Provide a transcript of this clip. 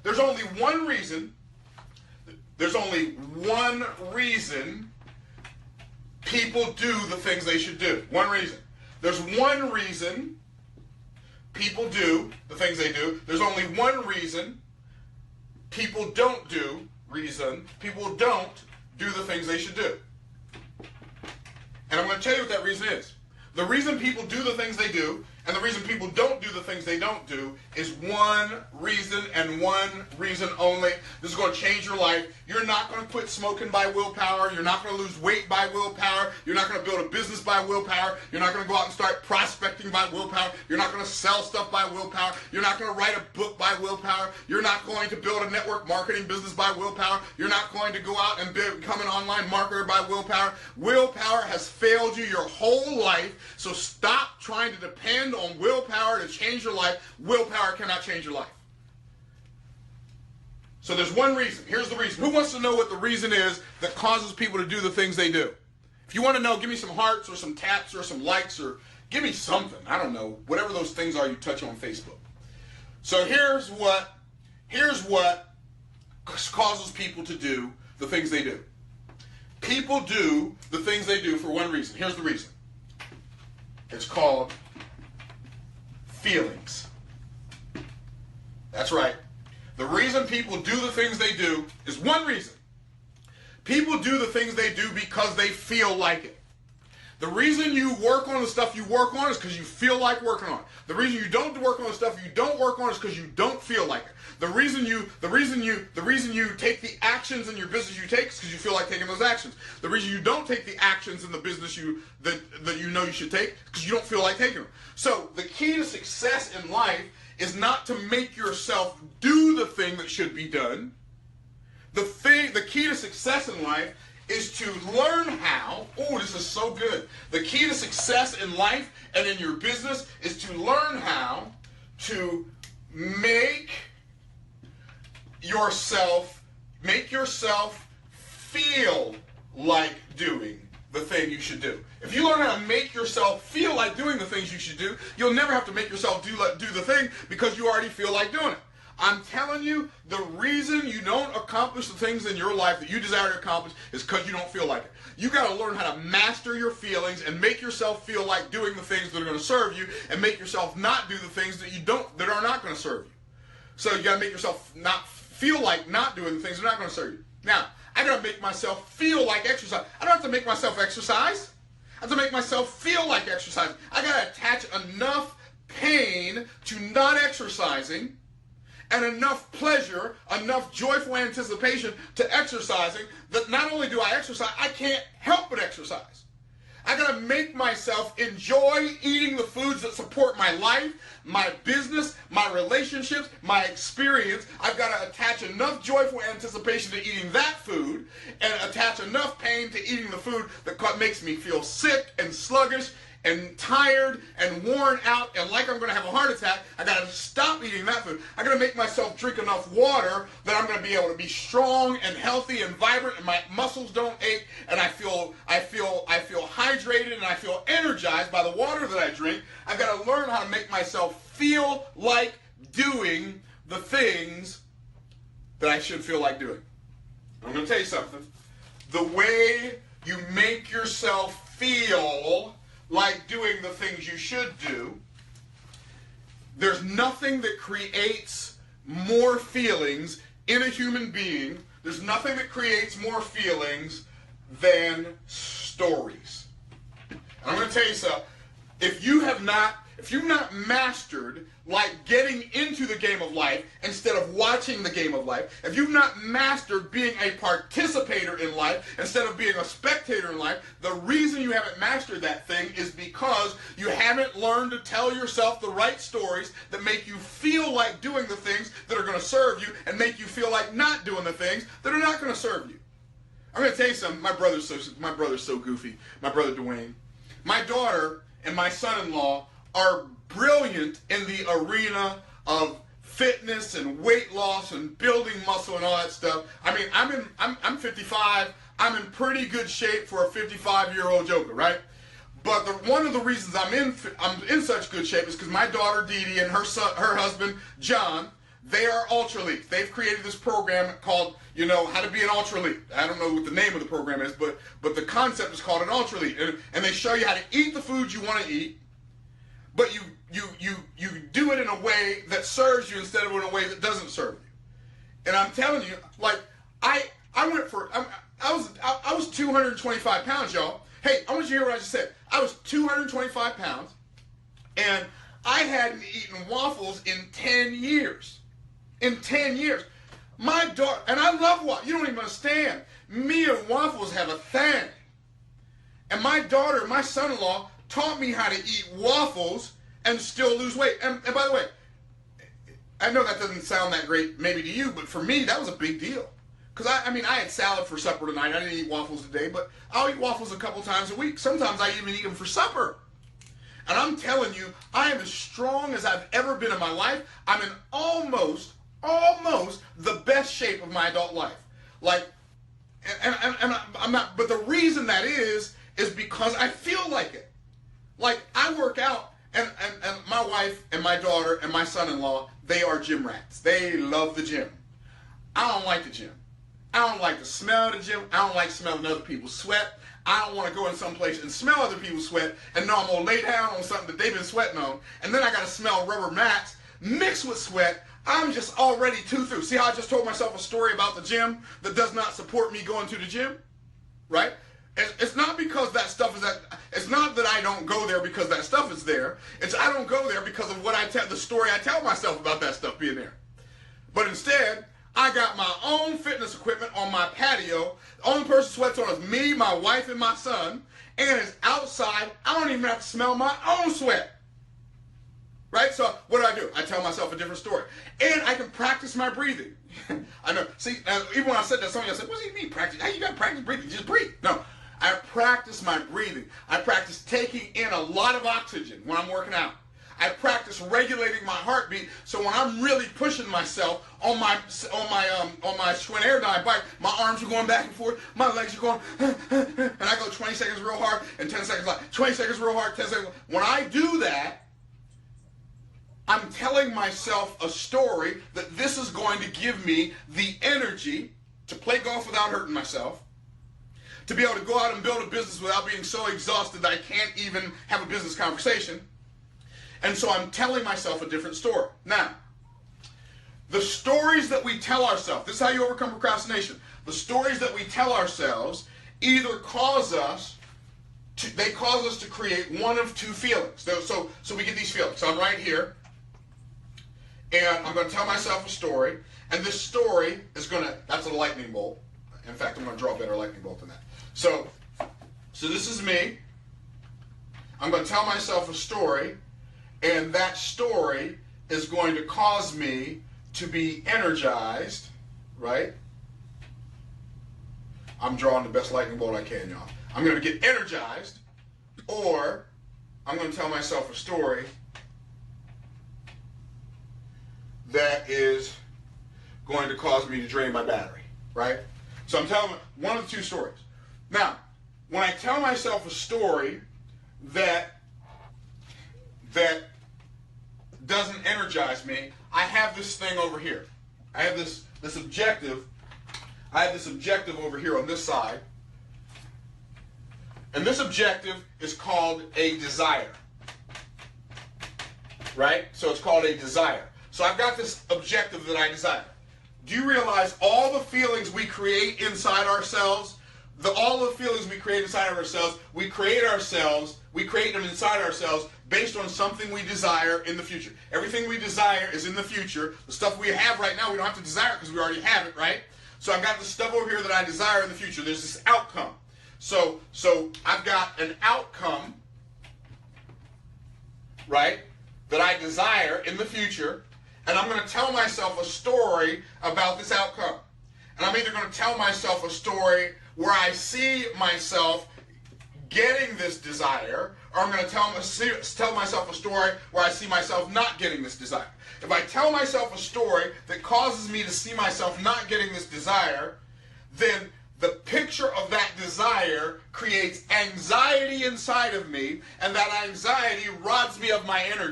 There's only one reason people do the things they should do. One reason. There's one reason people do the things they do. There's only one reason people don't do the things they should do. And I'm going to tell you what that reason is. The reason people do the things they do and the reason people don't do the things they don't do is one reason and one reason only. This is going to change your life. You're not going to quit smoking by willpower. You're not going to lose weight by willpower. You're not going to build a business by willpower. You're not going to go out and start prospecting by willpower. You're not going to sell stuff by willpower. You're not going to write a book by willpower. You're not going to build a network marketing business by willpower. You're not going to go out and become an online marketer by willpower. Willpower has failed you your whole life, so stop trying to depend on willpower to change your life. Willpower cannot change your life. So there's one reason. Here's the reason. Who wants to know what the reason is that causes people to do the things they do? If you want to know, give me some hearts or some taps or some likes or give me something. I don't know. Whatever those things are you touch on Facebook. So here's what causes people to do the things they do. People do the things they do for one reason. Here's the reason. It's called feelings. That's right. The reason people do the things they do is one reason. People do the things they do because they feel like it. The reason you work on the stuff you work on is because you feel like working on it. The reason you don't work on the stuff you don't work on is because you don't feel like it. The reason you take the actions in your business you take is because you feel like taking those actions. The reason you don't take the actions in the business that you know you should take is because you don't feel like taking them. So the key to success in life is not to make yourself do the thing that should be done. The key to success in life is to learn how, oh, this is so good. The key to success in life and in your business is to learn how to make yourself feel like doing the thing you should do. If you learn how to make yourself feel like doing the things you should do, you'll never have to make yourself do the thing because you already feel like doing it. I'm telling you, the reason you don't accomplish the things in your life that you desire to accomplish is because you don't feel like it. You got to learn how to master your feelings and make yourself feel like doing the things that are going to serve you, and make yourself not do the things that are not going to serve you. So you got to make yourself not feel like not doing the things that are not going to serve you. Now, I got to make myself feel like exercise. I don't have to make myself exercise. I have to make myself feel like exercising. I got to attach enough pain to not exercising and enough pleasure, enough joyful anticipation to exercising that not only do I exercise, I can't help but exercise. I gotta make myself enjoy eating the foods that support my life, my business, my relationships, my experience. I've got to attach enough joyful anticipation to eating that food and attach enough pain to eating the food that makes me feel sick and sluggish and tired and worn out and like I'm going to have a heart attack. I got to stop eating that food. I got to make myself drink enough water that I'm going to be able to be strong and healthy and vibrant, and my muscles don't ache, and I feel hydrated and I feel energized by the water that I drink. I've got to learn how to make myself feel like doing the things that I should feel like doing. I'm going to tell you something. The way you make yourself feel like doing the things you should do, there's nothing that creates more feelings in a human being. There's nothing that creates more feelings than stories. And I'm going to tell you something. If you've not mastered like getting into the game of life instead of watching the game of life, if you've not mastered being a participator in life instead of being a spectator in life, the reason you haven't mastered that thing is because you haven't learned to tell yourself the right stories that make you feel like doing the things that are going to serve you and make you feel like not doing the things that are not going to serve you. I'm going to tell you something. My brother's so goofy. My brother Dwayne. My daughter and my son-in-law are brilliant in the arena of fitness and weight loss and building muscle and all that stuff. I mean, I'm 55. I'm in pretty good shape for a 55-year-old joker, right? But one of the reasons I'm in such good shape is because my daughter Dee Dee and her husband John, They are ultra elites. They've created this program called, you know, how to be an ultra elite. I don't know what the name of the program is, but the concept is called an ultra elite. And they show you how to eat the foods you want to eat, but you do it in a way that serves you instead of in a way that doesn't serve you. And I'm telling you, like, I was 225 pounds, y'all. Hey, I want you to hear what I just said. I was 225 pounds, and I hadn't eaten waffles in 10 years. In 10 years. My daughter, and I love waffles. You don't even understand. Me and waffles have a thing. And my daughter, my son-in-law, taught me how to eat waffles and still lose weight. And by the way, I know that doesn't sound that great maybe to you, but for me, that was a big deal. Because, I had salad for supper tonight. I didn't eat waffles today, but I'll eat waffles a couple times a week. Sometimes I even eat them for supper. And I'm telling you, I am as strong as I've ever been in my life. I'm in almost the best shape of my adult life. Like, and I'm not, but the reason that is because I feel like it. Like, I work out, and my wife and my daughter and my son-in-law, they are gym rats. They love the gym. I don't like the gym. I don't like the smell of the gym. I don't like smelling other people's sweat. I don't want to go in some place and smell other people's sweat and know I'm going to lay down on something that they've been sweating on, and then I got to smell rubber mats mixed with sweat. I'm just already too through. See how I just told myself a story about the gym that does not support me going to the gym? Right? It's not because that stuff is that. It's not that I don't go there because that stuff is there. It's I don't go there because of what the story I tell myself about that stuff being there. But instead, I got my own fitness equipment on my patio. The only person sweats on is me, my wife, and my son. And it's outside. I don't even have to smell my own sweat. Right? So what do? I tell myself a different story. And I can practice my breathing. I know. See, even when I said that, some of you said, what do you mean practice? How you got to practice breathing? Just breathe. No. I practice my breathing. I practice taking in a lot of oxygen when I'm working out. I practice regulating my heartbeat, so when I'm really pushing myself on my Schwinn Airdyne bike, my arms are going back and forth, my legs are going, and I go 20 seconds real hard and 10 seconds light. 20 seconds real hard, 10 seconds. When I do that, I'm telling myself a story that this is going to give me the energy to play golf without hurting myself, to be able to go out and build a business without being so exhausted that I can't even have a business conversation. And so I'm telling myself a different story. Now, the stories that we tell ourselves, this is how you overcome procrastination. The stories that we tell ourselves either cause us to create one of two feelings. So we get these feelings. So I'm right here, and I'm going to tell myself a story, and this story is that's a lightning bolt. In fact, I'm going to draw a better lightning bolt than that. So this is me. I'm going to tell myself a story, and that story is going to cause me to be energized, right? I'm drawing the best lightning bolt I can, y'all. I'm going to get energized, or I'm going to tell myself a story that is going to cause me to drain my battery, right? So I'm telling one of the two stories. Now, when I tell myself a story that doesn't energize me, I have this thing over here. I have this objective. I have this objective over here on this side. And this objective is called a desire. Right? So it's called a desire. So I've got this objective that I desire. Do you realize all the feelings we create inside ourselves, all the feelings we create inside of ourselves, we create them inside ourselves based on something we desire in the future. Everything we desire is in the future. The stuff we have right now, we don't have to desire because we already have it, right? So I've got the stuff over here that I desire in the future. There's this outcome. So I've got an outcome, right, that I desire in the future, and I'm going to tell myself a story about this outcome. And I'm either going to tell myself a story where I see myself getting this desire, or I'm going to tell myself a story where I see myself not getting this desire. If I tell myself a story that causes me to see myself not getting this desire, then the picture of that desire creates anxiety inside of me, and that anxiety robs me of my energy.